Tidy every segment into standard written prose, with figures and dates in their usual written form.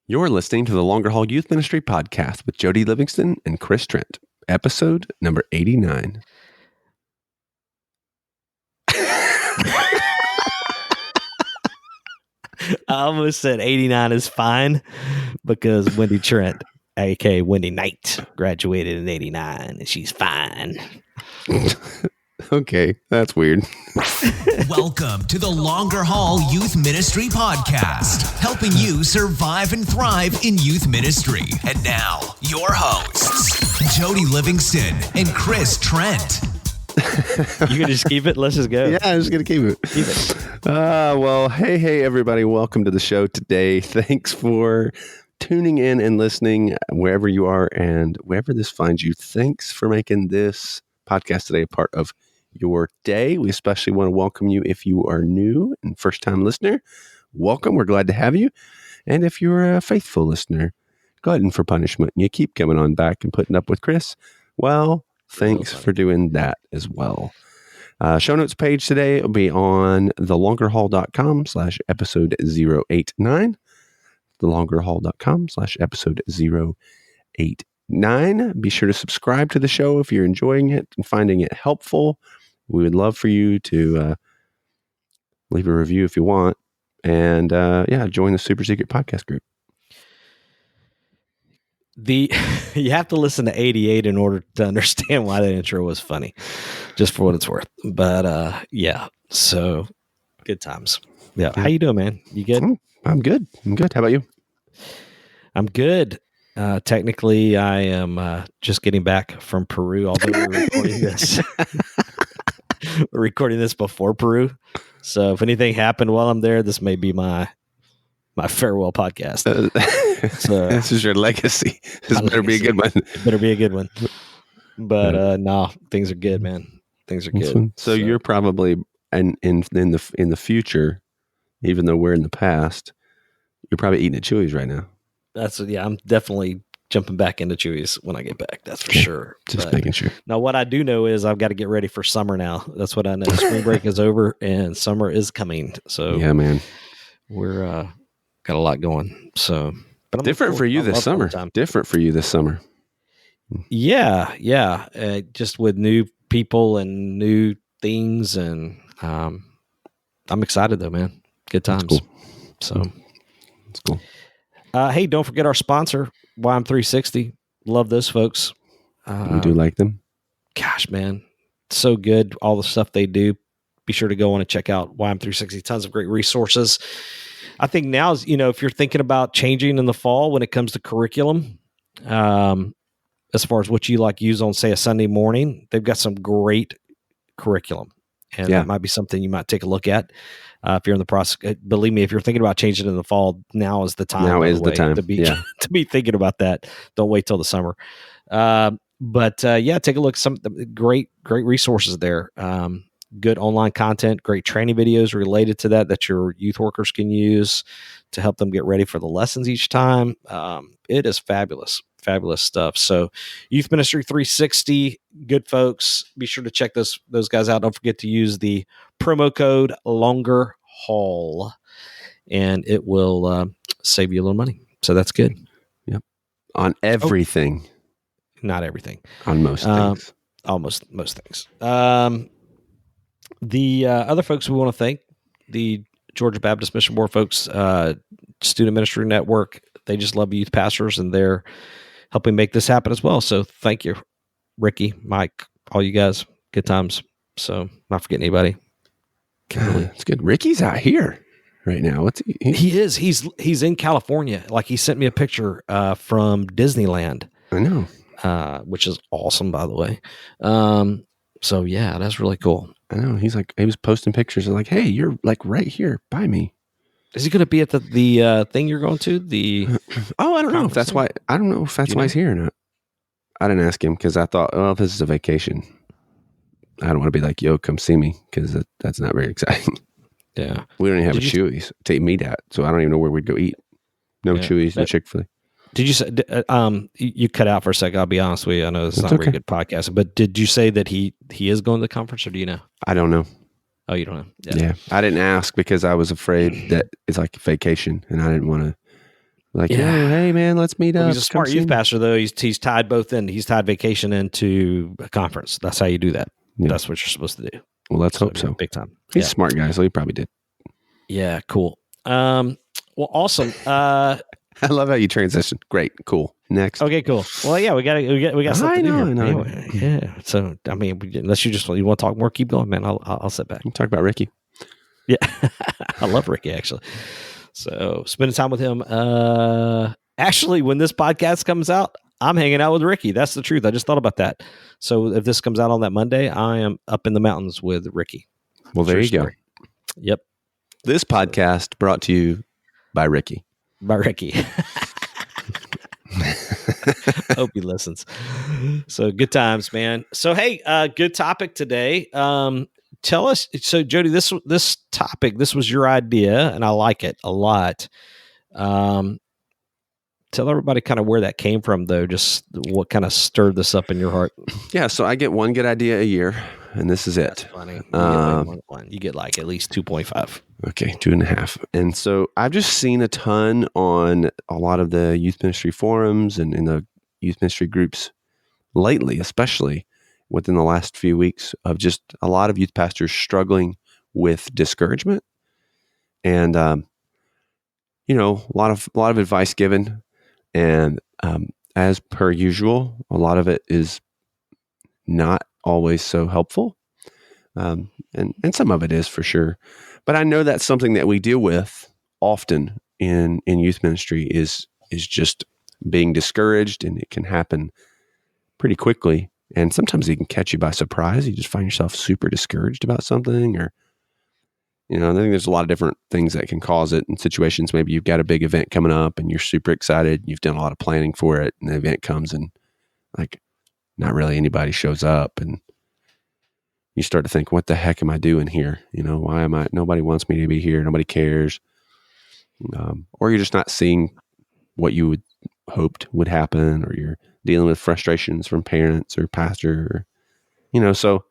You're listening to the Longer Haul Youth Ministry Podcast with Jody Livingston and Chris Trent, episode number 89. I almost said 89 is fine because Wendy Trent, aka Wendy Knight, graduated in 89 and she's fine. Okay, that's weird. Welcome to the Longer Haul Youth Ministry Podcast, helping you survive and thrive in youth ministry. And now, your hosts, Jody Livingston and Chris Trent. You can just keep it? Let's just go. Yeah, I'm just going to keep it. Keep it. Well, hey, everybody. Welcome to the show today. Thanks for tuning in and listening wherever you are and wherever this finds you. Thanks for making this podcast today a part of your day. We especially want to welcome you if you are new and first-time listener. Welcome. We're glad to have you. And if you're a faithful listener, glutton for punishment, and you keep coming on back and putting up with Chris, well, thanks for doing that as well. Show notes page today will be on thelongerhaul.com/episode 089. thelongerhaul.com/episode 089. Be sure to subscribe to the show if you're enjoying it and finding it helpful. We would love for you to leave a review if you want. And join the super secret podcast group. You have to listen to 88 in order to understand why that intro was funny, just for what it's worth. But so good times. Yeah. How you doing, man? You good? I'm good. How about you? I'm good. Technically, I am just getting back from Peru, although we're recording this. We're recording this before Peru. So if anything happened while I'm there, this may be my farewell podcast. So this is your legacy. This better be a good one. It better be a good one. But no, things are good, man. Things are good. So you're probably in the future, even though we're in the past, you're probably eating at Chewy's right now. I'm definitely jumping back into Chewy's when I get back. That's for sure. Just making sure. Now, what I do know is I've got to get ready for summer now. That's what I know. Spring break is over and summer is coming. So yeah, man, we're got a lot going. So, but different for you this summer. Different for you this summer. Yeah. Just with new people and new things, and I'm excited though, man. Good times. That's cool. So that's cool. Hey, don't forget our sponsor, YM360. Love those folks. You do like them? Gosh, man. So good. All the stuff they do. Be sure to go on and check out YM360. Tons of great resources. I think now is, if you're thinking about changing in the fall when it comes to curriculum, as far as what you like use on, say, a Sunday morning, they've got some great curriculum. And that might be something you might take a look at. If you're in the process, believe me, if you're thinking about changing in the fall, now is the time. Now is the time to be to be thinking about that. Don't wait till the summer. But take a look. Some great resources there. Good online content, great training videos related to that your youth workers can use to help them get ready for the lessons each time. It is fabulous stuff. So Youth Ministry 360, good folks. Be sure to check those guys out. Don't forget to use the promo code Longer Haul, and it will save you a little money. So that's good. Yep. On everything. Not everything. On most things. Almost most things. The other folks we want to thank, the Georgia Baptist Mission Board folks, Student Ministry Network. They just love youth pastors, and they're helping make this happen as well. So thank you, Ricky, Mike, all you guys. Good times. So not forgetting anybody. It's good. Ricky's out here right now. What's he? He is. He's in California. Like, he sent me a picture from Disneyland. I know. Which is awesome, by the way. So yeah, that's really cool. I know. He was posting pictures and like, hey, you're like right here by me. Is he going to be at the thing you're going to? I don't know if that's why. I don't know if that's why he's here or not. I didn't ask him because I thought, well, if this is a vacation, I don't want to be like, yo, come see me, because that's not very exciting. Yeah. We don't even have a Chewy's to meet at, so I don't even know where we'd go eat. No Chewy's, no Chick-fil-A. Did you say, you cut out for a second, I'll be honest with you. I know this is not a very good podcast, but did you say that he is going to the conference, or do you know? I don't know. Oh, you don't know? Yeah. I didn't ask because I was afraid that it's like a vacation, and I didn't want to Like, hey man, let's meet up. He's a smart youth pastor, though. He's tied both in. He's tied vacation into a conference. That's how you do that. Yeah. That's what you're supposed to do. Well, let's hope so. Big time. He's a smart guy, so he probably did. Yeah, cool. Well, awesome. I love how you transition. Great, cool. Next. Okay, cool. Well, yeah, we got something to do here. Anyway, yeah. So, I mean, unless you want to talk more, keep going, man. I'll sit back. We'll talk about Ricky. Yeah, I love Ricky actually. So, spending time with him. Actually, when this podcast comes out, I'm hanging out with Ricky. That's the truth. I just thought about that. So, if this comes out on that Monday, I am up in the mountains with Ricky. Well, there you go. Yep. This podcast brought to you by Ricky. By Ricky. Hope he listens. So good times, man. So hey, good topic today. Tell us. So Jody, this topic, this was your idea, and I like it a lot. Tell everybody kind of where that came from, though. Just what kind of stirred this up in your heart. Yeah. So I get one good idea a year, and this is it. That's funny. You get like at least 2.5. Okay, 2.5. And so I've just seen a ton on a lot of the youth ministry forums and in the youth ministry groups lately, especially within the last few weeks, of just a lot of youth pastors struggling with discouragement, and a lot of advice given, and as per usual, a lot of it is not always so helpful, and some of it is for sure. But I know that's something that we deal with often in youth ministry is just being discouraged, and it can happen pretty quickly. And sometimes it can catch you by surprise. You just find yourself super discouraged about something, or, I think there's a lot of different things that can cause it in situations. Maybe you've got a big event coming up and you're super excited. You've done a lot of planning for it, and the event comes and like not really anybody shows up, and you start to think, what the heck am I doing here? Why am I, nobody wants me to be here. Nobody cares. Or you're just not seeing what you would hoped would happen, or you're dealing with frustrations from parents or pastor, so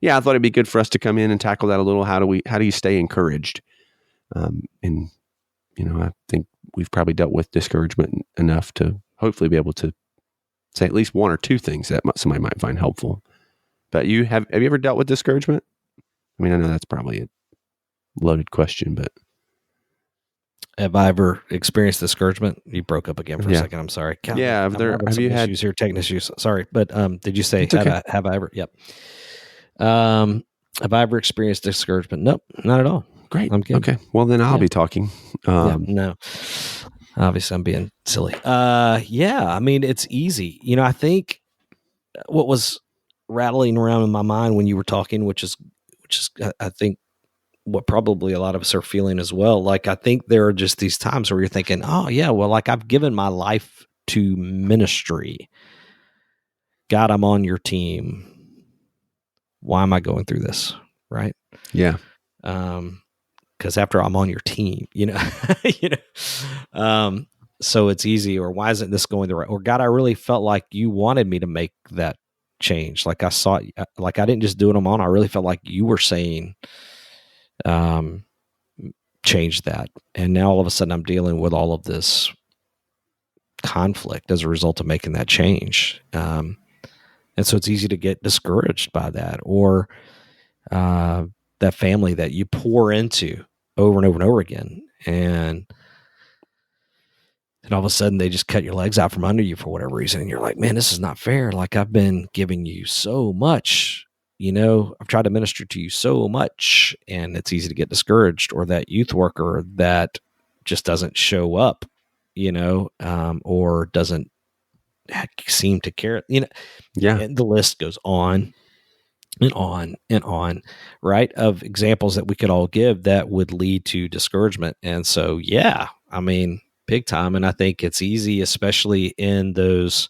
yeah, I thought it'd be good for us to come in and tackle that a little. How do you stay encouraged? And I think we've probably dealt with discouragement enough to hopefully be able to say at least one or two things that somebody might find helpful. But have you ever dealt with discouragement? I mean, I know that's probably a loaded question, but have I ever experienced discouragement? You broke up again for a second. I'm sorry. God, yeah, have you had issues here? Technical issues. Sorry, but did you say have I ever? Yep. Have I ever experienced discouragement? Nope, not at all. Great. I'm kidding. Okay. Well, then I'll be talking. No, obviously I'm being silly. I mean, it's easy. I think what was rattling around in my mind when you were talking, which is I think what probably a lot of us are feeling as well. Like, I think there are just these times where you're thinking, oh yeah, well, like I've given my life to ministry. God, I'm on your team. Why am I going through this? Right. Yeah. Cause after I'm on your team, so it's easy. Or why isn't this going the right? Or God, I really felt like you wanted me to make that change. Like I saw, like I didn't just do it on my own. I really felt like you were saying, change that. And now all of a sudden I'm dealing with all of this conflict as a result of making that change. And so it's easy to get discouraged by that, or that family that you pour into over and over and over again. And all of a sudden they just cut your legs out from under you for whatever reason. And you're like, man, this is not fair. Like I've been giving you so much, I've tried to minister to you so much, and it's easy to get discouraged. Or that youth worker that just doesn't show up, or doesn't seem to care, Yeah. And the list goes on and on and on, right? Of examples that we could all give that would lead to discouragement. And so, yeah, I mean, big time. And I think it's easy, especially in those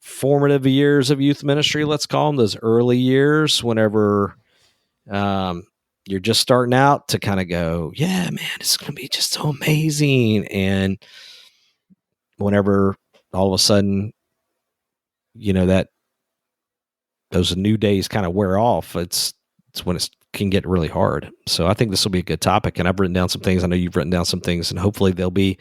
formative years of youth ministry, let's call them, those early years, whenever you're just starting out, to kind of go, yeah, man, it's going to be just so amazing. And whenever all of a sudden, that those new days kind of wear off, it's when it can get really hard. So I think this will be a good topic, and I've written down some things. I know you've written down some things, and hopefully they'll be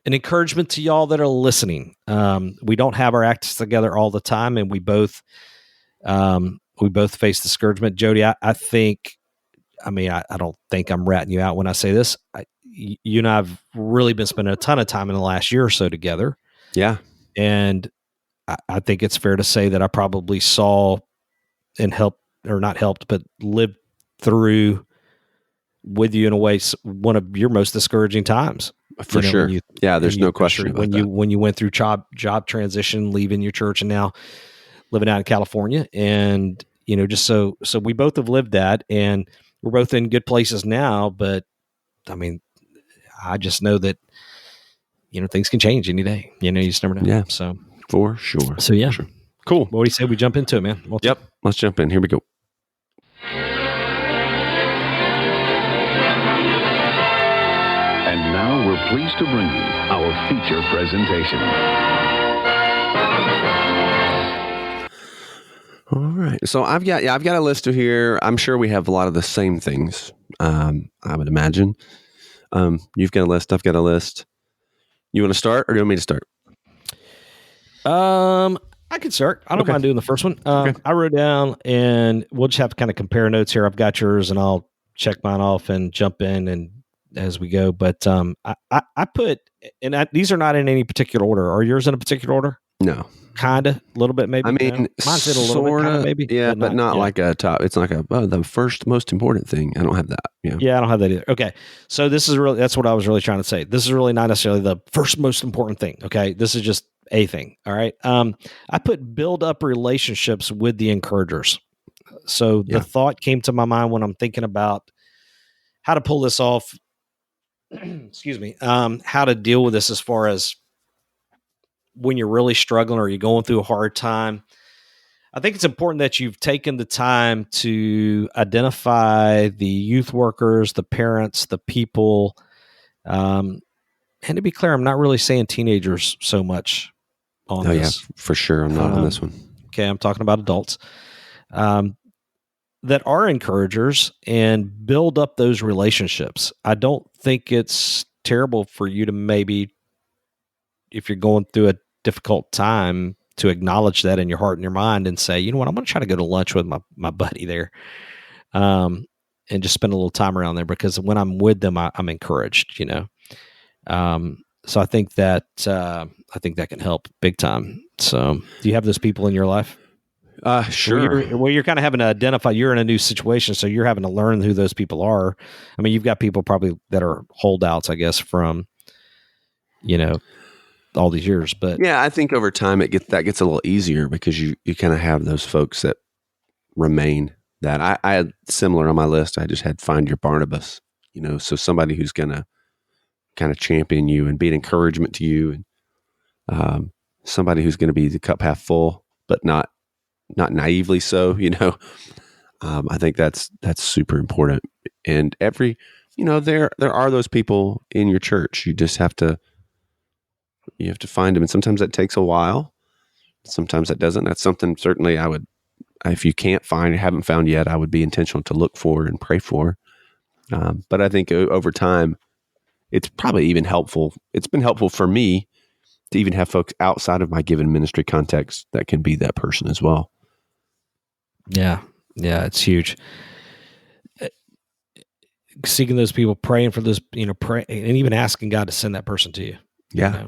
an encouragement to y'all that are listening. We don't have our acts together all the time, and we both face discouragement. Jody, I think, I don't think I'm ratting you out when I say this. You and I have really been spending a ton of time in the last year or so together. Yeah. And I think it's fair to say that I probably saw and helped, or not helped, but lived through with you in a way one of your most discouraging times. For sure. There's no question about that. When you went through job transition, leaving your church, and now living out in California, and just so we both have lived that, and we're both in good places now. But I just know that things can change any day. You just never know. Yeah. So for sure. So yeah. For sure. Cool. What do you say we jump into it, man? Yep. Let's jump in. Here we go. And now we're pleased to bring you our feature presentation. All right. So I've got a list of here. I'm sure we have a lot of the same things. I would imagine. You've got a list. I've got a list. You want to start, or do you want me to start? I can start. I don't mind doing the first one. I wrote down, and we'll just have to kind of compare notes here. I've got yours, and I'll check mine off and jump in and as we go. But I put, and these are not in any particular order. Are yours in a particular order? No. Kind of, a little bit, maybe. Mine's in a little bit, kinda, maybe. Yeah, but not like a top. It's like the first most important thing. I don't have that. Yeah, I don't have that either. Okay, so that's what I was really trying to say. This is really not necessarily the first most important thing. Okay, this is just a thing. All right. I put build up relationships with the encouragers. So the thought came to my mind when I'm thinking about how to pull this off. Excuse me. How to deal with this as far as when you're really struggling or you're going through a hard time. I think it's important that you've taken the time to identify the youth workers, the parents, the people. And to be clear, I'm not really saying teenagers so much on this. Yeah, for sure. I'm not on this one. Okay. I'm talking about adults that are encouragers, and build up those relationships. I don't think it's terrible for you to maybe, if you're going through a difficult time, to acknowledge that in your heart and your mind and say, you know what, I'm going to try to go to lunch with my buddy there. And just spend a little time around there, because when I'm with them, I'm encouraged, So I think that can help big time. So do you have those people in your life? Sure. Well, you're kind of having to identify, you're in a new situation, so you're having to learn who those people are. I mean, you've got people probably that are holdouts, I guess, from, all these years. But yeah, I think over time that gets a little easier, because you kind of have those folks that remain. That I had similar on my list. I just had find your Barnabas, so somebody who's going to kind of champion you and be an encouragement to you, and somebody who's going to be the cup half full, but not naively so. I think that's super important. And there are those people in your church. You just have to find them, and sometimes that takes a while. Sometimes that doesn't. That's something certainly I would, if you can't find, haven't found yet, I would be intentional to look for and pray for. But I think over time, it's probably even helpful. It's been helpful for me to even have folks outside of my given ministry context that can be that person as well. Yeah, it's huge. Seeking those people, praying for those, pray, and even asking God to send that person to you. Yeah.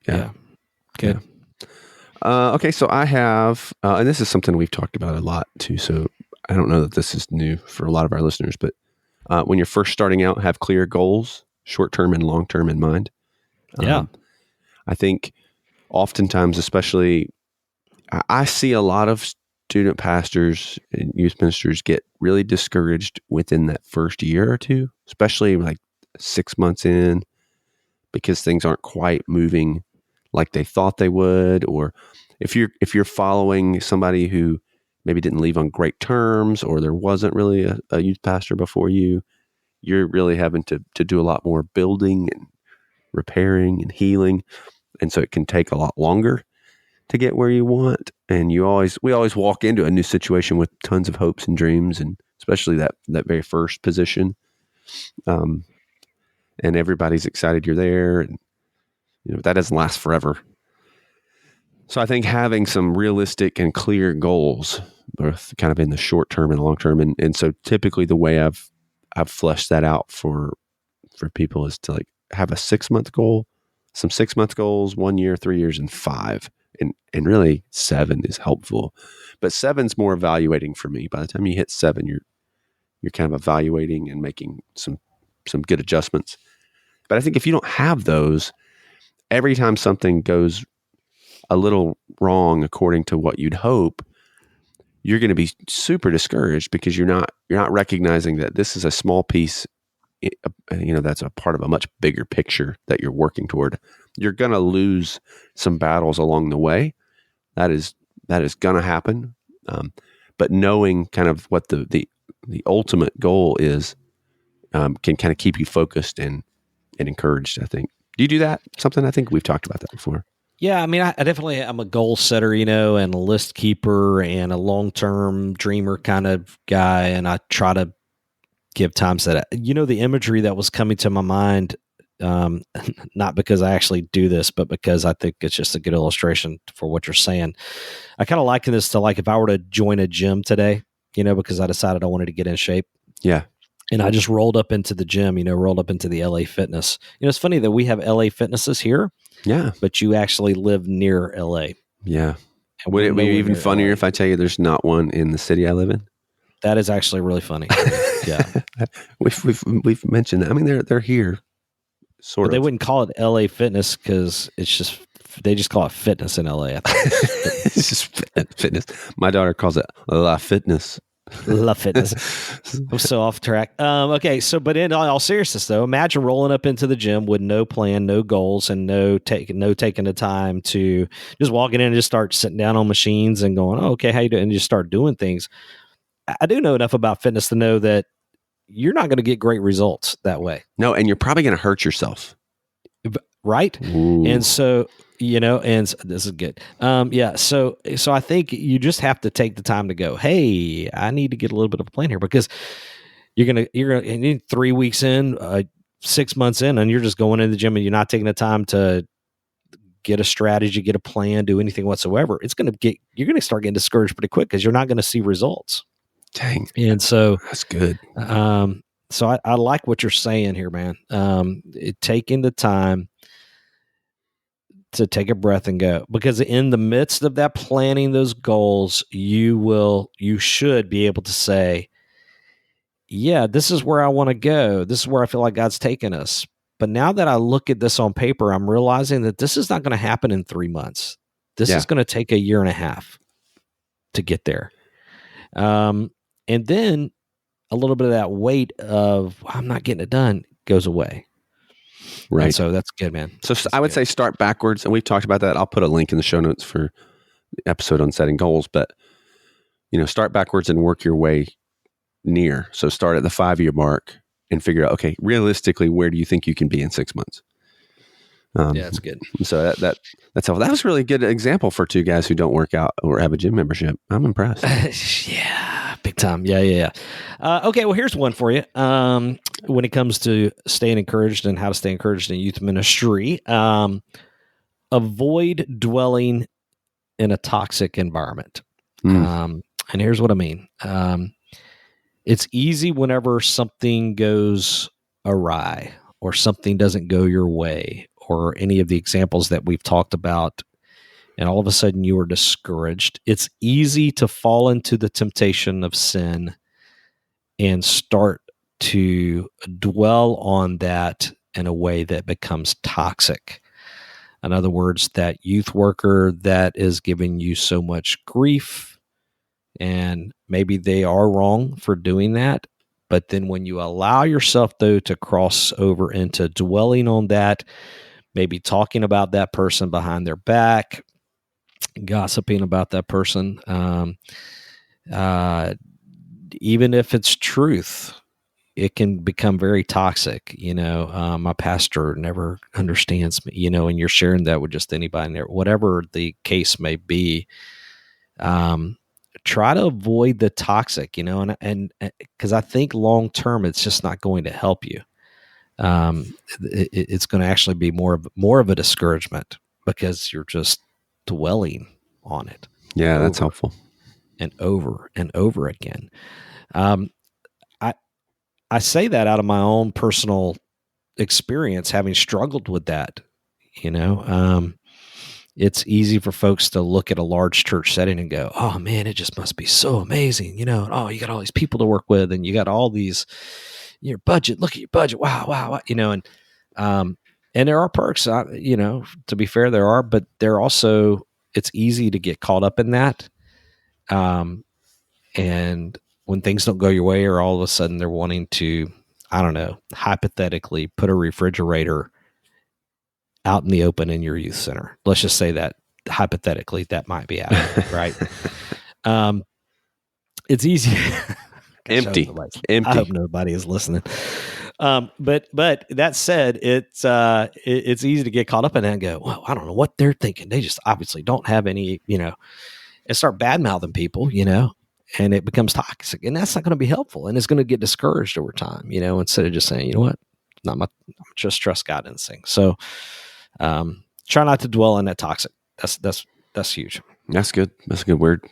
Yeah. Good. Yeah. Okay, so I have, and this is something we've talked about a lot too, so I don't know that this is new for a lot of our listeners, but when you're first starting out, have clear goals, short-term and long-term in mind. I think oftentimes, especially, I see a lot of student pastors and youth ministers get really discouraged within that first year or two, especially like 6 months in, because things aren't quite moving like they thought they would. Or if you're following somebody who maybe didn't leave on great terms, or there wasn't really a youth pastor before you, you're really having to do a lot more building and repairing and healing. And so it can take a lot longer to get where you want. And we always walk into a new situation with tons of hopes and dreams and especially that very first position. And everybody's excited you're there, and that doesn't last forever. So I think having some realistic and clear goals, both kind of in the short term and long term, and so typically the way I've fleshed that out for people is to like have a 6-month goal, some 6-month goals, 1 year, 3 years, and 5, and really 7 is helpful, but 7's more evaluating for me. By the time you hit 7, you're kind of evaluating and making some good adjustments. But I think if you don't have those, every time something goes a little wrong according to what you'd hope, you're going to be super discouraged because you're not recognizing that this is a small piece, that's a part of a much bigger picture that you're working toward. You're going to lose some battles along the way. That is going to happen. But knowing kind of what the ultimate goal is can kind of keep you focused and encouraged, I think. Do you do that? Something I think we've talked about that before. Yeah, I mean, I definitely am a goal setter, and a list keeper and a long-term dreamer kind of guy, and I try to give times that, the imagery that was coming to my mind, not because I actually do this, but because I think it's just a good illustration for what you're saying. I kind of liken this to like if I were to join a gym today, because I decided I wanted to get in shape. Yeah. And I just rolled up into the gym, rolled up into the LA Fitness. It's funny that we have LA Fitnesses here. Yeah. But you actually live near LA. Yeah. Would it be even funnier if I tell you there's not one in the city I live in? That is actually really funny. Yeah. We've mentioned that. I mean, they're here. Sort of. They wouldn't call it LA Fitness because they just call it fitness in LA. I think. It's just fitness. My daughter calls it La Fitness. Love fitness. I'm so off track. Okay, but in all seriousness, though, imagine rolling up into the gym with no plan, no goals, and no taking the time to just walking in and just start sitting down on machines and going, "Oh, okay, how you doing?" and just start doing things. I do know enough about fitness to know that you're not going to get great results that way. No, and you're probably going to hurt yourself. Right? Ooh. And so, and this is good. Yeah. So I think you just have to take the time to go, hey, I need to get a little bit of a plan here, because you're going to 3 weeks in, 6 months in, and you're just going in the gym and you're not taking the time to get a strategy, get a plan, do anything whatsoever. You're going to start getting discouraged pretty quick because you're not going to see results. Dang. And so that's good. So I like what you're saying here, man. Taking the time to take a breath and go, because in the midst of that planning those goals, you should be able to say, yeah, this is where I want to go. This is where I feel like God's taken us. But now that I look at this on paper, I'm realizing that this is not going to happen in 3 months. This is going to take a year and a half to get there. And then a little bit of that weight of I'm not getting it done goes away. Right. And so that's good, man. So I would say start backwards. And we've talked about that. I'll put a link in the show notes for the episode on setting goals, but start backwards and work your way near. So start at the 5-year mark and figure out, okay, realistically, where do you think you can be in 6 months? Yeah, that's good. So that's helpful. That was really a good example for 2 guys who don't work out or have a gym membership. I'm impressed. Yeah, big time. Yeah. Okay, well, here's one for you. When it comes to staying encouraged and how to stay encouraged in youth ministry, avoid dwelling in a toxic environment. And here's what I mean. It's easy whenever something goes awry or something doesn't go your way, or any of the examples that we've talked about, and all of a sudden you are discouraged. It's easy to fall into the temptation of sin and start to dwell on that in a way that becomes toxic. In other words, that youth worker that is giving you so much grief, and maybe they are wrong for doing that. But then when you allow yourself, though, to cross over into dwelling on that, maybe talking about that person behind their back, gossiping about that person, even if it's truth, it can become very toxic. My pastor never understands me, and you're sharing that with just anybody there, whatever the case may be. try to avoid the toxic, and because I think long term, it's just not going to help you. It's going to actually be more of a discouragement because you're just dwelling on it. Yeah, that's helpful. And over and over again. I say that out of my own personal experience, having struggled with that. It's easy for folks to look at a large church setting and go, "Oh man, it just must be so amazing." Oh, you got all these people to work with, and you got all these, your budget. Look at your budget. Wow. And there are perks. To be fair, there are, but there also, it's easy to get caught up in that. And when things don't go your way, or all of a sudden they're wanting to, I don't know, hypothetically put a refrigerator out in the open in your youth center. Let's just say that hypothetically that might be happening, right? It's easy. Empty. I hope nobody is listening. But that said, it's easy to get caught up in that and go, well, I don't know what they're thinking. They just obviously don't have any, and start bad mouthing people, and it becomes toxic, and that's not going to be helpful. And it's going to get discouraged over time, instead of just saying, you know what, I'm just trust God in this thing. So, try not to dwell on that toxic. That's huge. That's good. That's a good word.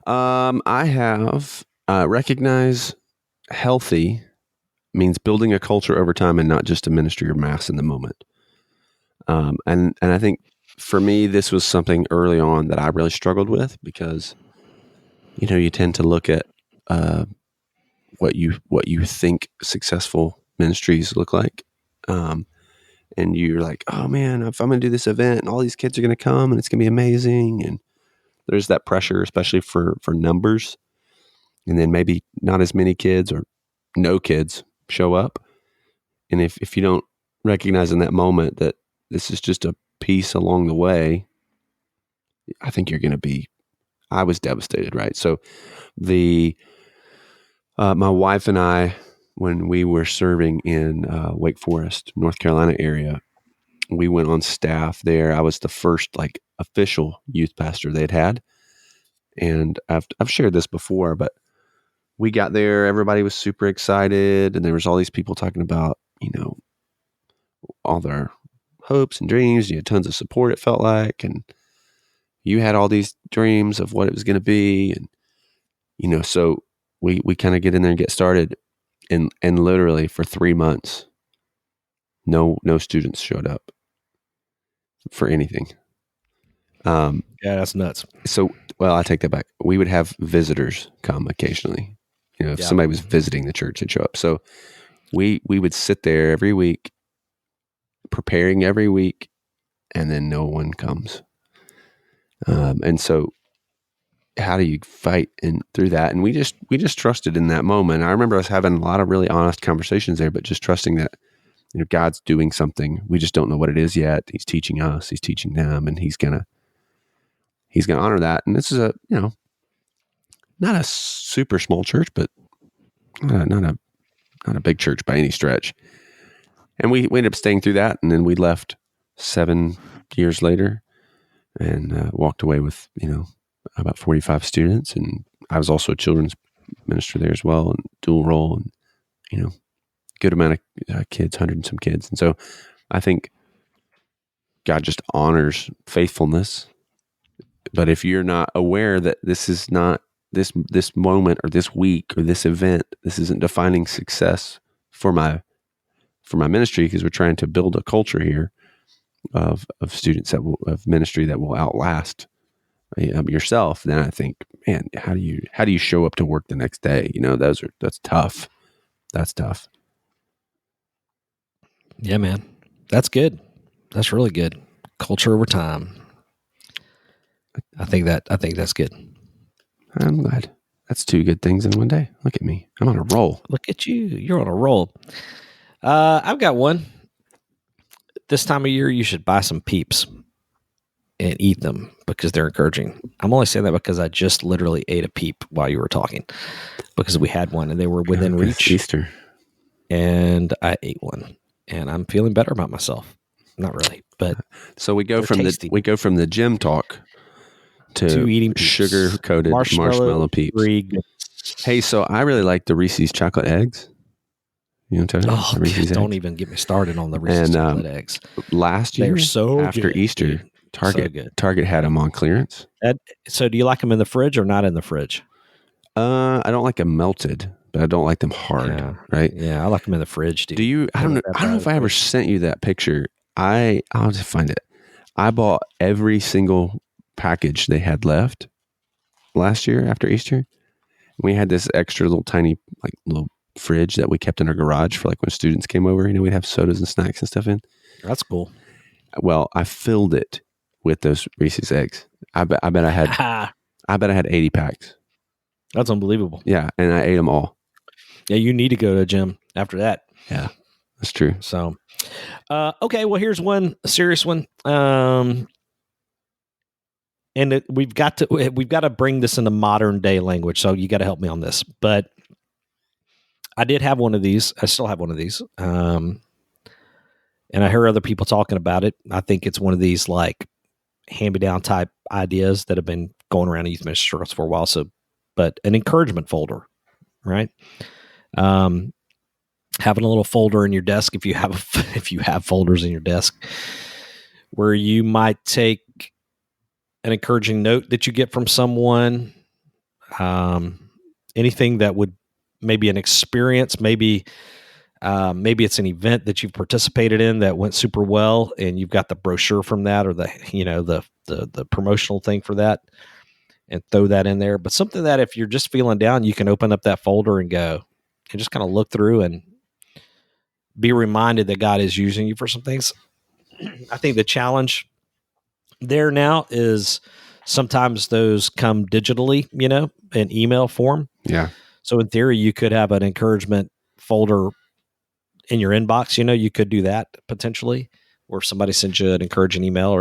I have recognize healthy means building a culture over time and not just a ministry or mass in the moment. And I think for me, this was something early on that I really struggled with because, you tend to look at what you think successful ministries look like. And you're like, oh man, if I'm going to do this event and all these kids are going to come and it's going to be amazing. And there's that pressure, especially for numbers. And then maybe not as many kids or no kids show up. And if you don't recognize in that moment that this is just a piece along the way, I think you're going to be, I was devastated, right? So my wife and I, when we were serving in Wake Forest, North Carolina area, we went on staff there. I was the first official youth pastor they'd had. And I've shared this before, but we got there, everybody was super excited, and there was all these people talking about, all their hopes and dreams. You had tons of support, it felt like, and you had all these dreams of what it was going to be. And, so we kind of get in there and get started. And literally for 3 months, no students showed up for anything. Yeah, that's nuts. So, well, I take that back. We would have visitors come occasionally. If somebody was visiting the church, they'd show up. So we would sit there every week, preparing every week, and then no one comes. And so how do you fight through that? And we just trusted in that moment. I remember us having a lot of really honest conversations there, but just trusting that God's doing something. We just don't know what it is yet. He's teaching us, he's teaching them, and he's gonna honor that. And this is a not a super small church, but not a big church by any stretch. And we ended up staying through that, and then we left 7 years later and walked away with about 45 students. And I was also a children's minister there as well, and dual role, and good amount of kids, 100 and some kids. And so I think God just honors faithfulness. But if you're not aware that this is not this moment or this week or this event, this isn't defining success for my ministry, because we're trying to build a culture here of students of ministry that will outlast yourself, then I think, man, how do you show up to work the next day? That's tough. That's tough. Yeah, man. That's good. That's really good. Culture over time. I think that's good. I'm glad. That's 2 good things in one day. Look at me. I'm on a roll. Look at you. You're on a roll. I've got one. This time of year, you should buy some Peeps and eat them because they're encouraging. I'm only saying that because I just literally ate a Peep while you were talking, because we had one and they were within reach. Easter. And I ate one and I'm feeling better about myself. Not really, but so we go from tasty. the gym talk to 2 eating Peeps. sugar-coated marshmallow Peeps. 3 good. Hey, so I really like the Reese's chocolate eggs. You know what I'm talking about? Oh, The Reese's don't eggs. even get me started on the Reese's And, chocolate eggs. Last They're year, so after good, Easter, dude. So good. Target had them on clearance. So do you like them in the fridge or not in the fridge? I don't like them melted, but I don't like them hard. Yeah. Right? Yeah, I like them in the fridge, dude. Do you? I don't know. I don't know if I ever sent you that picture. I'll just find it. I bought every single package they had left last year after Easter. We had this extra little tiny little fridge that we kept in our garage for like when students came over. You know, we'd have sodas and snacks and stuff in. That's cool. Well, I filled it with those Reese's eggs. I bet I had 80 packs. That's unbelievable. Yeah, and I ate them all. Yeah, you need to go to a gym after that. Yeah, that's true. So, okay. Well, here's one serious one. And we've got to bring this into modern day language. So you got to help me on this. But I did have one of these. I still have one of these. And I heard other people talking about it. I think it's one of these like hand-me-down type ideas that have been going around in youth ministry circles for a while. So, but an encouragement folder, right? Having a little folder in your desk, if you have folders in your desk, where you might take an encouraging note that you get from someone, anything that would maybe an experience, maybe it's an event that you've participated in that went super well, and you've got the brochure from that or the promotional thing for that, and throw that in there. But something that if you're just feeling down, you can open up that folder and go and just kind of look through and be reminded that God is using you for some things. I think the challenge there now is sometimes those come digitally, in email form. Yeah. So in theory, you could have an encouragement folder in your inbox. You could do that potentially, or if somebody sends you an encouraging email,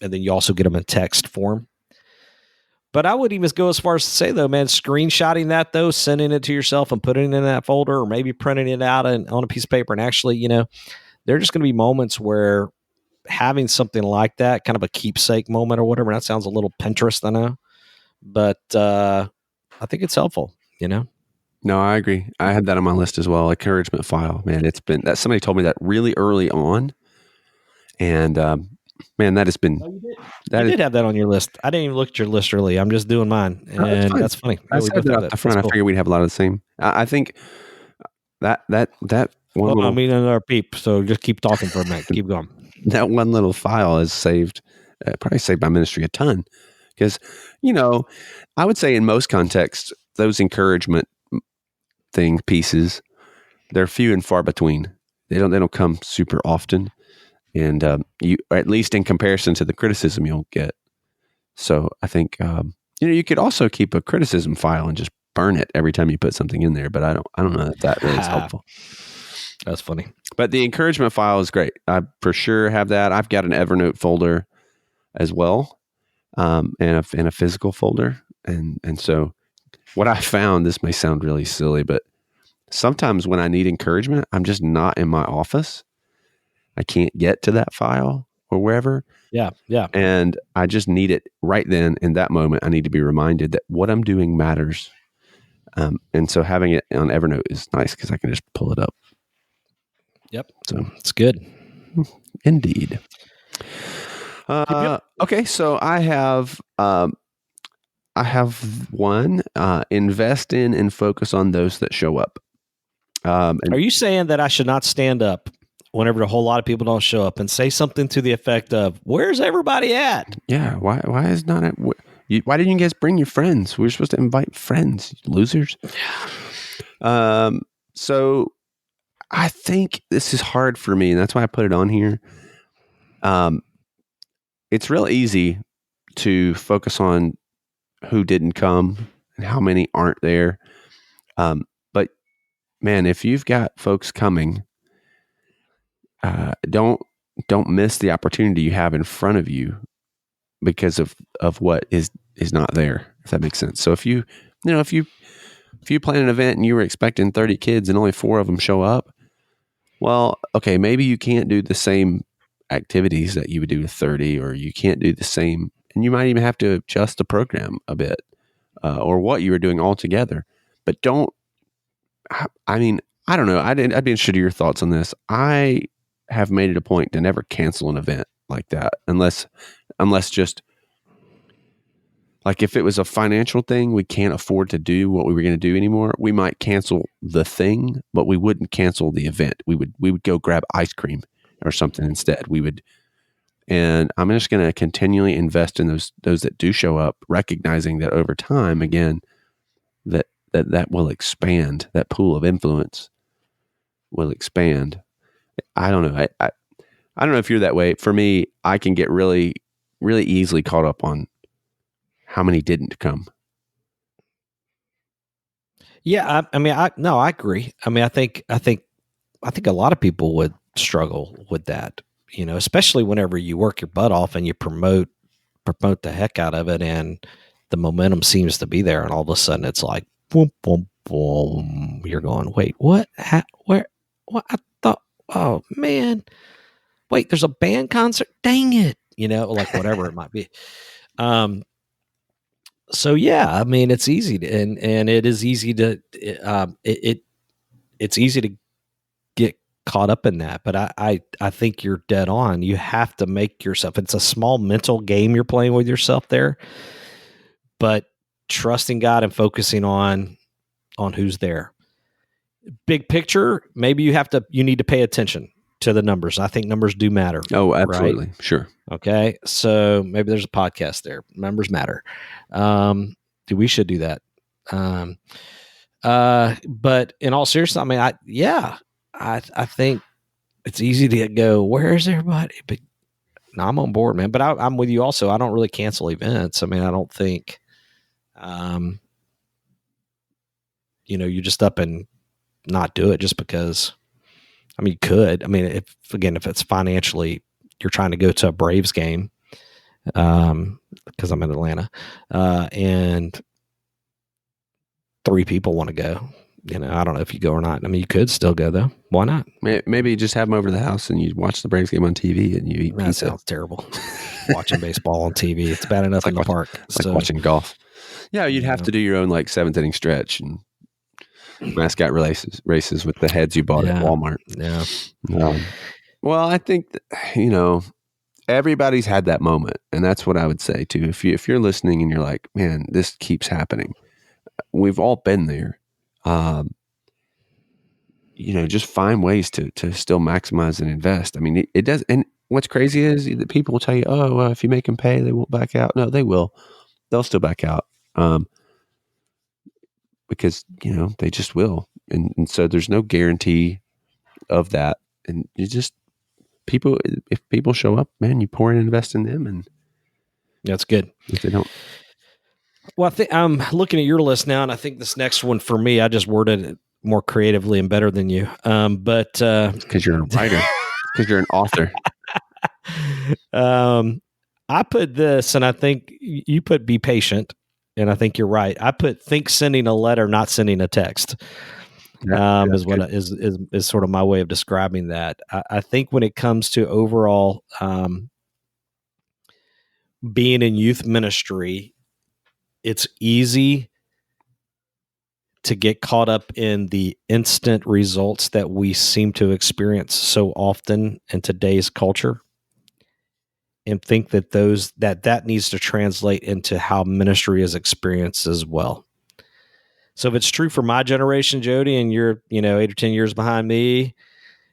and then you also get them in text form. But I would even go as far as to say, though, man, screenshotting that, though, sending it to yourself and putting it in that folder, or maybe printing it out on a piece of paper. And actually, there are just going to be moments where having something like that, kind of a keepsake moment or whatever, that sounds a little Pinterest, I know, but I think it's helpful, No, I agree. I had that on my list as well. Encouragement file, man. It's been that somebody told me that really early on, and man, that has been. You did have that on your list. I didn't even look at your list early. I'm just doing mine, and that's funny. I said that up front. I figured we'd have a lot of the same. I think that one. Well, I mean, another peep. So just keep talking for a minute. Keep going. That one little file has probably saved my ministry a ton, because I would say in most contexts those encouragement pieces, they're few and far between. They don't come super often, and you, at least in comparison to the criticism you'll get. So I think you could also keep a criticism file and just burn it every time you put something in there. But I don't know that really is helpful. That's funny. But the encouragement file is great. I for sure have that. I've got an Evernote folder as well, and a physical folder. And so what I found, this may sound really silly, but sometimes when I need encouragement, I'm just not in my office. I can't get to that file or wherever. Yeah. And I just need it right then. In that moment, I need to be reminded that what I'm doing matters. And so having it on Evernote is nice because I can just pull it up. Yep. So it's good. Indeed. Yep. Okay. So I have one, invest in and focus on those that show up. Are you saying that I should not stand up whenever a whole lot of people don't show up and say something to the effect of, where's everybody at? Yeah. Why is not it? Why didn't you guys bring your friends? We were supposed to invite friends, losers. So I think this is hard for me, and that's why I put it on here. It's real easy to focus on who didn't come and how many aren't there. But man, if you've got folks coming, don't miss the opportunity you have in front of you because of what is not there, if that makes sense. So if you plan an event and you were expecting 30 kids and only 4 of them show up, well, okay, maybe you can't do the same activities that you would do with 30, or you can't do the same and you might even have to adjust the program a bit, or what you were doing altogether. But don't. I mean, I don't know. I'd be interested in your thoughts on this. I have made it a point to never cancel an event like that, unless just like if it was a financial thing, we can't afford to do what we were going to do anymore. We might cancel the thing, but we wouldn't cancel the event. We would go grab ice cream or something instead. And I'm just going to continually invest in those that do show up, recognizing that over time, again, that will expand. That pool of influence will expand. I don't know. I don't know if you're that way. For me, I can get really, really easily caught up on how many didn't come. Yeah, I agree. I mean, I think a lot of people would struggle with that, especially whenever you work your butt off and you promote the heck out of it, and the momentum seems to be there, and all of a sudden it's like boom, boom, boom. You're going, wait, what? Where? What? I thought, oh man, wait, there's a band concert. Dang it, like whatever it might be. So yeah, I mean, it's easy to, and it is easy to, it's easy to get caught up in that. But I think you're dead on. You have to make yourself, it's a small mental game you're playing with yourself there, but trusting God and focusing on who's there. Big picture, maybe you need to pay attention to the numbers. I think numbers do matter. Oh, absolutely. Right? Sure. Okay. So maybe there's a podcast there. Numbers matter. We should do that. But in all seriousness, I mean, I think it's easy to go, where's everybody? But no, I'm on board, man. But I'm with you also. I don't really cancel events. I mean, I don't think, you just up and not do it just because. I mean, you could. I mean, if it's financially, you're trying to go to a Braves game, because I'm in Atlanta, and 3 people want to go. I don't know if you go or not. I mean, you could still go though. Why not? Maybe you just have them over to the house and you watch the Braves game on TV and you eat pizza. That sounds terrible. Watching baseball on TV, it's bad enough in the park. It's like watching golf. Yeah, you'd have to do your own like 7th inning stretch and mascot races with the heads you bought at Walmart. Yeah. Well, I think that, everybody's had that moment, and that's what I would say too. If you're listening and you're like, man, this keeps happening, we've all been there. Just find ways to still maximize and invest. I mean, it does. And what's crazy is that people will tell you, oh, well, if you make them pay, they won't back out. No, they will. They'll still back out. Because, they just will. And so there's no guarantee of that. And if people show up, man, you pour and invest in them. And that's good. If they don't. Well, I think I'm looking at your list now, and I think this next one for me, I just worded it more creatively and better than you. But because you're a writer, because you're an author. I put this, and I think you put be patient, and I think you're right. I put think sending a letter, not sending a text. Is sort of my way of describing that. I think when it comes to overall being in youth ministry, it's easy to get caught up in the instant results that we seem to experience so often in today's culture, and think that that needs to translate into how ministry is experienced as well. So if it's true for my generation, Jody, and you're 8 or 10 years behind me,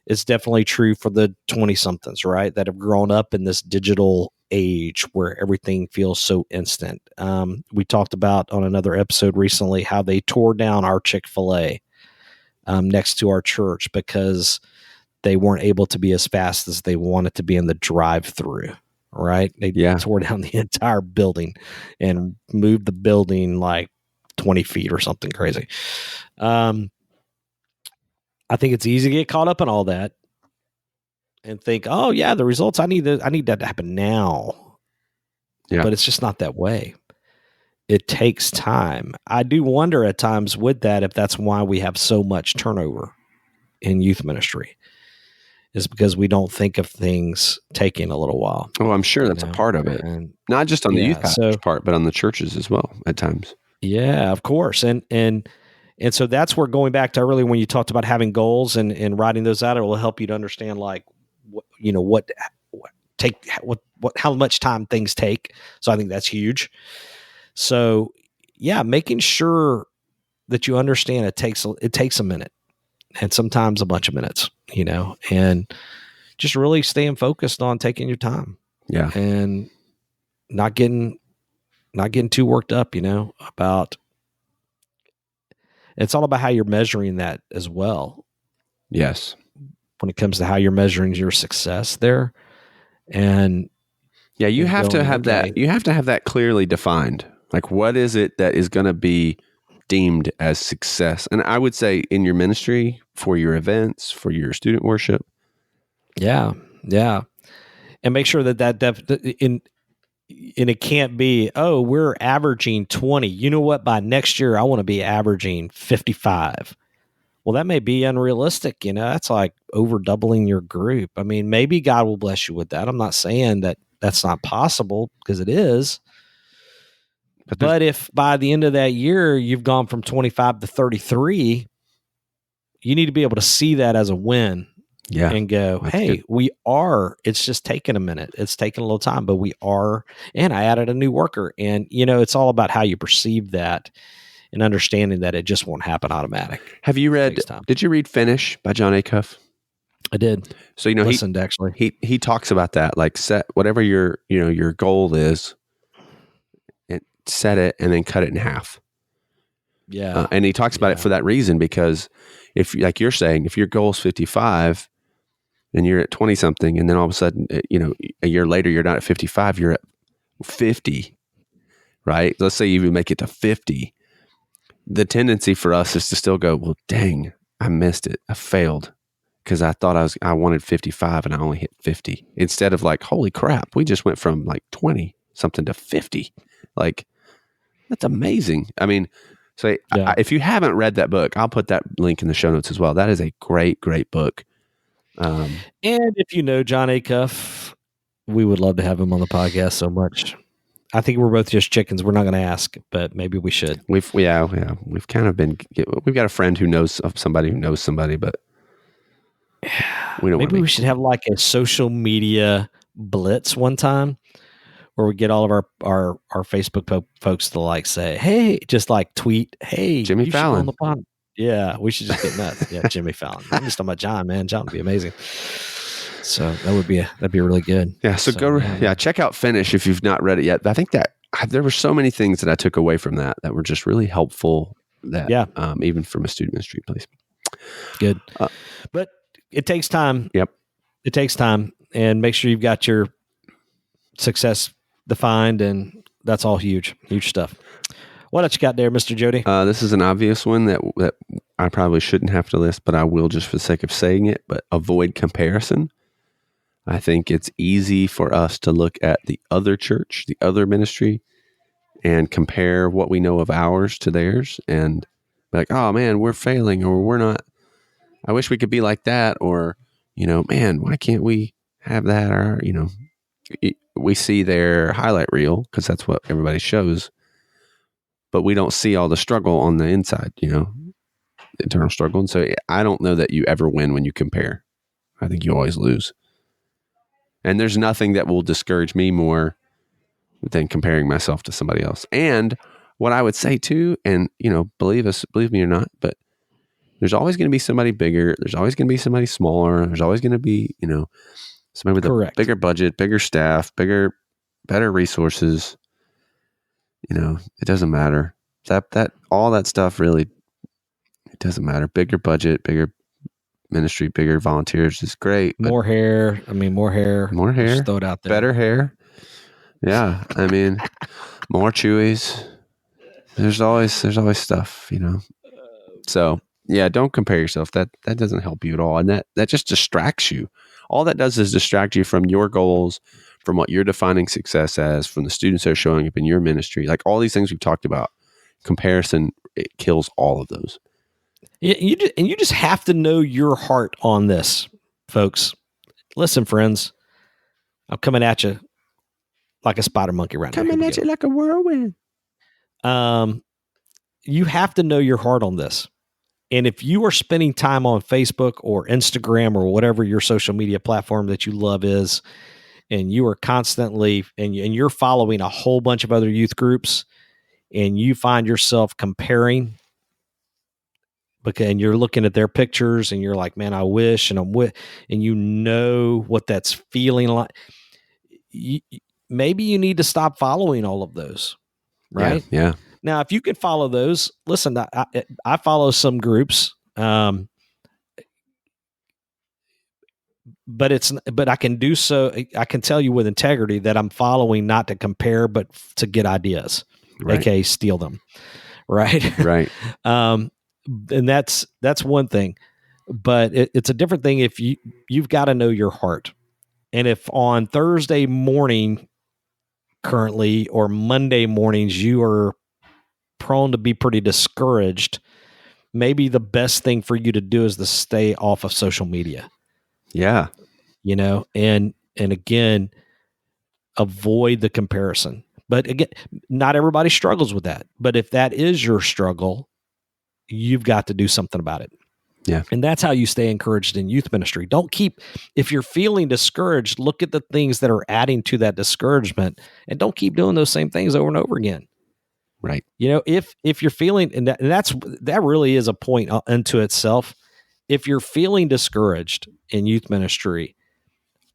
it's definitely true for the 20-somethings, right, that have grown up in this digital age where everything feels so instant. We talked about on another episode recently how they tore down our Chick-fil-A next to our church because they weren't able to be as fast as they wanted to be in the drive-through, right? They tore down the entire building and moved the building like 20 feet or something crazy. I think it's easy to get caught up in all that and think, oh yeah, the results, I need that to happen now. Yeah. But it's just not that way. It takes time. I do wonder at times with that, if that's why we have so much turnover in youth ministry. is because we don't think of things taking a little while. Oh, I'm sure that's a part of it. And not just on the youth pastor's part, but on the churches as well at times. Yeah, of course. And so that's where, going back to earlier when you talked about having goals and writing those out, it will help you to understand like how much time things take. So I think that's huge. So yeah, making sure that you understand it takes a minute, and sometimes a bunch of minutes, and just really staying focused on taking your time. Yeah. And not getting too worked up, about, it's all about how you're measuring that as well. Yes. When it comes to how you're measuring your success there. And yeah, you have to have that. You have to have that clearly defined. Like, what is it that is going to be deemed as success? And I would say in your ministry, for your events, for your student worship. Yeah. Yeah. And make sure that and it can't be, oh, we're averaging 20. You know what? By next year, I want to be averaging 55. Well, that may be unrealistic. That's like over doubling your group. I mean, maybe God will bless you with that. I'm not saying that that's not possible, because it is. But if by the end of that year, you've gone from 25 to 33, you need to be able to see that as a win. Yeah. And go, hey, it's just taking a minute. It's taking a little time, but we are, and I added a new worker. And, it's all about how you perceive that and understanding that it just won't happen automatic. Did you read Finish by John Acuff? I did. So, listened, actually. He talks about that, like set whatever your goal is, and set it and then cut it in half. Yeah. And he talks about it for that reason, because if, like you're saying, if your goal is 55, and you're at 20 something, and then all of a sudden, a year later, you're not at 55, you're at 50, right? Let's say you even make it to 50. The tendency for us is to still go, well, dang, I missed it. I failed because I thought I wanted 55 and I only hit 50, instead of like, holy crap, we just went from like 20 something to 50. Like, that's amazing. I mean, so if you haven't read that book, I'll put that link in the show notes as well. That is a great, great book. And if you know John Acuff, we would love to have him on the podcast so much. I think we're both just chickens. We're not going to ask, but maybe we should. We've kind of been. We've got a friend who knows of somebody who knows somebody, but we don't. Maybe we should have like a social media blitz one time, where we get all of our Facebook folks to like say, hey, just like tweet, hey, Jimmy Fallon on the pod. Yeah, we should just get nuts. Yeah, Jimmy Fallon. I'm just talking about John, man. John would be amazing. So that'd be really good. Yeah. So check out Finish if you've not read it yet. I think that there were so many things that I took away from that were just really helpful. Even from a student ministry place. Good. But it takes time. Yep. It takes time, and make sure you've got your success defined, and that's all huge stuff. What else you got there, Mr. Jody? This is an obvious one that I probably shouldn't have to list, but I will just for the sake of saying it. But avoid comparison. I think it's easy for us to look at the other church, the other ministry, and compare what we know of ours to theirs, and be like, oh man, we're failing, or we're not. I wish we could be like that, or man, why can't we have that? Or we see their highlight reel because that's what everybody shows. But we don't see all the struggle on the inside, internal struggle. And so I don't know that you ever win when you compare. I think you always lose. And there's nothing that will discourage me more than comparing myself to somebody else. And what I would say too, and believe me or not, but there's always going to be somebody bigger. There's always going to be somebody smaller. There's always going to be, somebody with a bigger budget, bigger staff, better resources. It doesn't matter. That all that stuff really, it doesn't matter. Bigger budget, bigger ministry, bigger volunteers is great. More hair. More hair. Just throw it out there. Better hair. Yeah. I mean, more Chewies. There's always stuff, So yeah, don't compare yourself. That doesn't help you at all. And that just distracts you. All that does is distract you from your goals, from what you're defining success as, from the students that are showing up in your ministry. Like all these things we've talked about, comparison, it kills all of those. You just have to know your heart on this, folks. listen, friends, I'm coming at you like a spider monkey right now. Coming at you like a whirlwind. You have to know your heart on this. And if you are spending time on Facebook or Instagram or whatever your social media platform that you love is, and you are constantly, and you're following a whole bunch of other youth groups, and you find yourself comparing, and you're looking at their pictures and you're like, man, I wish, and and you know what that's feeling like. Maybe you need to stop following all of those, right? Yeah. Now, if you can follow those, listen, I follow some groups, but I can do so. I can tell you with integrity that I'm following not to compare, but to get ideas, aka steal them. Right. Right. And that's one thing, but it's a different thing if you've got to know your heart. And if on Thursday morning currently or Monday mornings you are prone to be pretty discouraged, maybe the best thing for you to do is to stay off of social media. Yeah. And again, avoid the comparison. But again, not everybody struggles with that. But if that is your struggle, you've got to do something about it. Yeah. And that's how you stay encouraged in youth ministry. If you're feeling discouraged, look at the things that are adding to that discouragement, and don't keep doing those same things over and over again. Right. If you're feeling, and that really is a point unto itself. If you're feeling discouraged in youth ministry,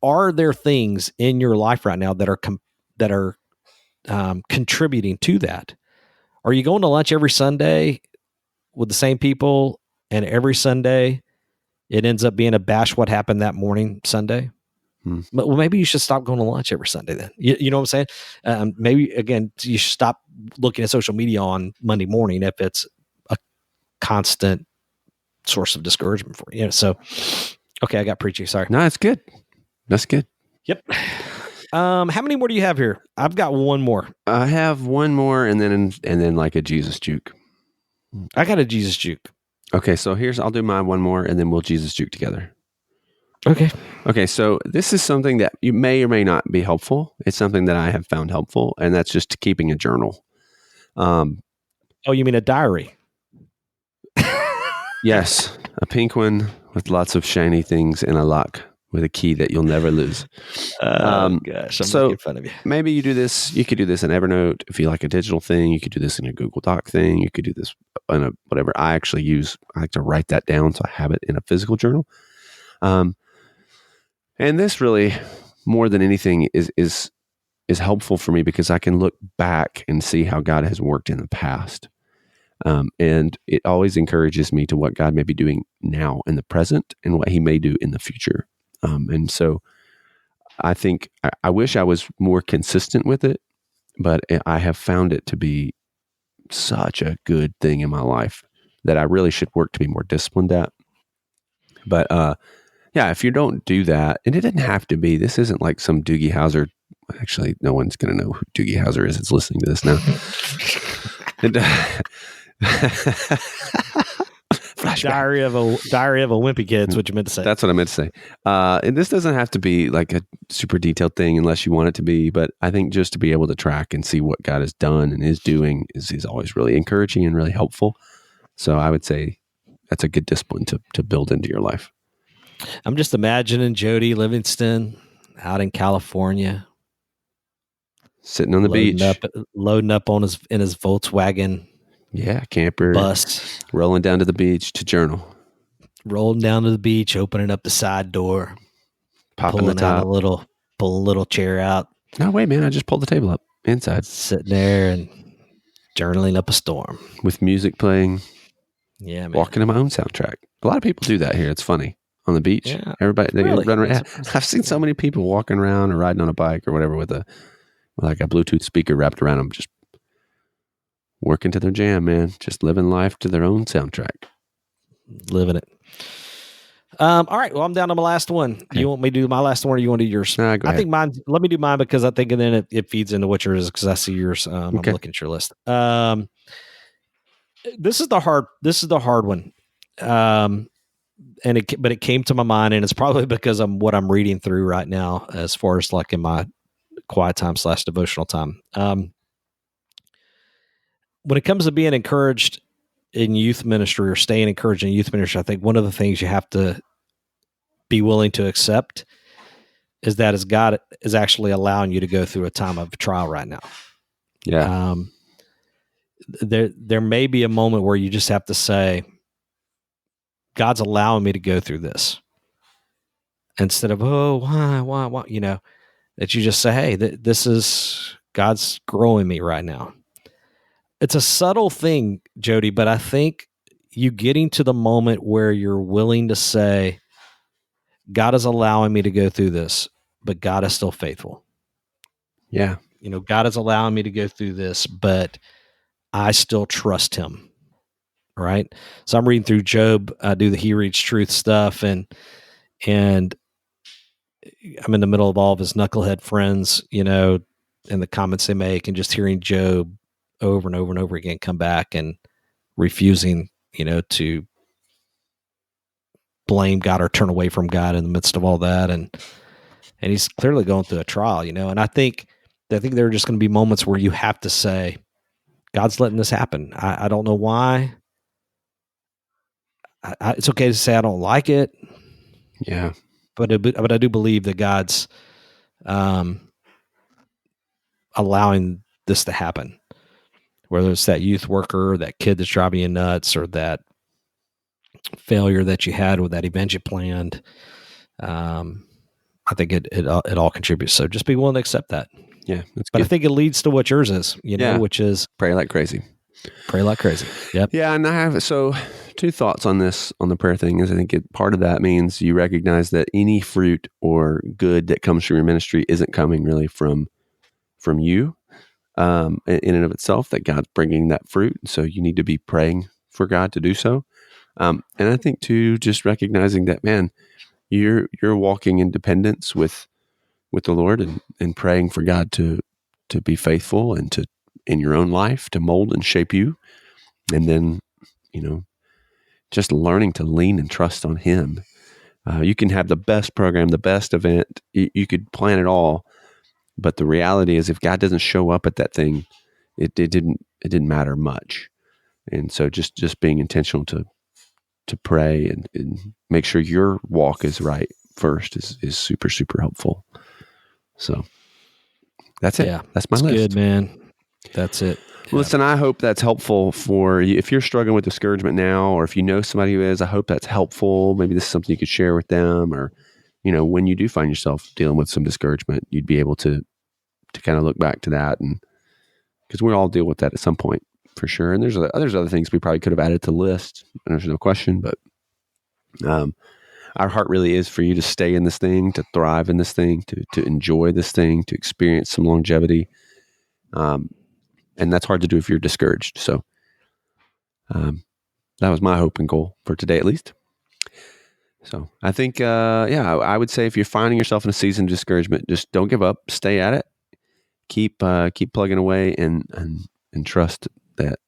are there things in your life right now that are contributing to that? Are you going to lunch every Sunday with the same people, and every Sunday it ends up being a bash what happened that morning Sunday? Well, maybe you should stop going to lunch every Sunday then. You know what I'm saying? Maybe, again, you should stop looking at social media on Monday morning if it's a constant source of discouragement for you. So, okay, I got preachy. Sorry. No, it's good. That's good. Yep. How many more do you have here? I've got one more. I have one more, and then like a Jesus juke. I got a Jesus juke. Okay, so I'll do my one more, and then we'll Jesus juke together. Okay, so this is something that you may or may not be helpful. It's something that I have found helpful, and that's just keeping a journal. Oh, you mean a diary? Yes, a pink one with lots of shiny things and a lock with a key that you'll never lose. Gosh, I'm making fun of you. Maybe you do this. You could do this in Evernote if you like a digital thing. You could do this in a Google Doc thing. You could do this in a whatever. I actually use. I like to write that down, so I have it in a physical journal. And this really, more than anything, is helpful for me because I can look back and see how God has worked in the past. And it always encourages me to what God may be doing now in the present and what he may do in the future. And so I think I wish I was more consistent with it, but I have found it to be such a good thing in my life that I really should work to be more disciplined at. But yeah, if you don't do that, and it didn't have to be, this isn't like some Doogie Howser. Actually, no one's going to know who Doogie Howser is. It's listening to this now. Diary of a Wimpy Kid is what you meant to say. That's what I meant to say. And this doesn't have to be like a super detailed thing unless you want it to be. But I think just to be able to track and see what God has done and is doing is always really encouraging and really helpful. So I would say that's a good discipline to build into your life. I'm just imagining Jody Livingston out in California, sitting on the beach, loading up in his Volkswagen. Yeah, camper bus, rolling down to the beach to journal. Rolling down to the beach, opening up the side door, popping the top, pulling a little chair out. No, wait, man! I just pulled the table up inside, sitting there and journaling up a storm with music playing. Yeah, man. Walking to my own soundtrack. A lot of people do that here. It's funny on the beach. Yeah, everybody they run around. I've seen so many people walking around or riding on a bike or whatever with a Bluetooth speaker wrapped around them, just working to their jam, man. Just living life to their own soundtrack. Living it. All right. Well, I'm down to my last one. Okay. You want me to do my last one or you want to do yours? Nah, go ahead. I think mine, let me do mine because I think and then it feeds into what yours is because I see yours. Okay. I'm looking at your list. This is the hard one. but it came to my mind, and it's probably because of what I'm reading through right now, as far as like in my quiet time / devotional time. When it comes to being encouraged in youth ministry or staying encouraged in youth ministry, I think one of the things you have to be willing to accept is that as God is actually allowing you to go through a time of trial right now. Yeah. There may be a moment where you just have to say, God's allowing me to go through this, instead of, oh, why, that you just say, hey, this is God's growing me right now. It's a subtle thing, Jody, but I think you getting to the moment where you're willing to say, God is allowing me to go through this, but God is still faithful. Yeah. God is allowing me to go through this, but I still trust him. Right. So I'm reading through Job. I do the He Reads Truth stuff, and I'm in the middle of all of his knucklehead friends, and the comments they make, and just hearing Job over and over and over again come back and refusing, to blame God or turn away from God in the midst of all that. And he's clearly going through a trial, and I think there are just going to be moments where you have to say, God's letting this happen. I don't know why. It's okay to say I don't like it. Yeah. But I do believe that God's allowing this to happen, whether it's that youth worker, that kid that's driving you nuts, or that failure that you had with that event you planned. I think it all contributes. So just be willing to accept that. Yeah. That's But good. I think it leads to what yours is, which is Pray like crazy. Pray like crazy. Yep. Yeah. And I have, so 2 thoughts on this, on the prayer thing is I think part of that means you recognize that any fruit or good that comes from your ministry isn't coming really from you in and of itself, that God's bringing that fruit. So you need to be praying for God to do so. And I think too, just recognizing that, man, you're walking in dependence with the Lord and praying for God to be faithful and to, in your own life, to mold and shape you. And then, just learning to lean and trust on him. You can have the best program, the best event, you could plan it all. But the reality is, if God doesn't show up at that thing, it didn't matter much. And so just being intentional to pray and make sure your walk is right first is super, super helpful. So that's it. Yeah, that's my list. list. Good, man. That's it. Yeah. Listen, I hope that's helpful for you. If you're struggling with discouragement now, or if you know somebody who is, I hope that's helpful. Maybe this is something you could share with them, or, when you do find yourself dealing with some discouragement, you'd be able to kind of look back to that, and because we all deal with that at some point for sure. And there's other things we probably could have added to the list. There's no question, but our heart really is for you to stay in this thing, to thrive in this thing, to enjoy this thing, to experience some longevity. And that's hard to do if you're discouraged. So that was my hope and goal for today, at least. So I think, I would say if you're finding yourself in a season of discouragement, just don't give up, stay at it, keep plugging away and trust that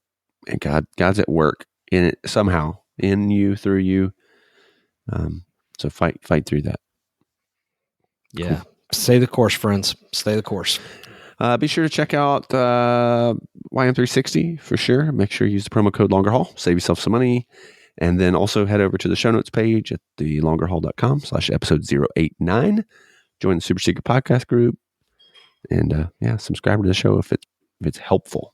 God's at work in it somehow, in you, through you. So fight through that. Yeah. Cool. Stay the course, friends. Stay the course. Be sure to check out YM360 for sure. Make sure you use the promo code LongerHaul. Save yourself some money. And then also head over to the show notes page at thelongerhaul.com/episode 089. Join the Super Secret Podcast group. And subscribe to the show if it's helpful.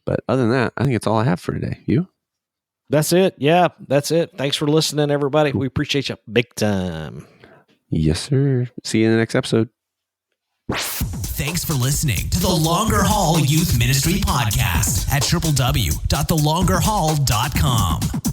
But other than that, I think it's all I have for today. You? That's it. Yeah, that's it. Thanks for listening, everybody. We appreciate you big time. Yes, sir. See you in the next episode. Thanks for listening to the Longer Haul Youth Ministry Podcast at www.thelongerhaul.com.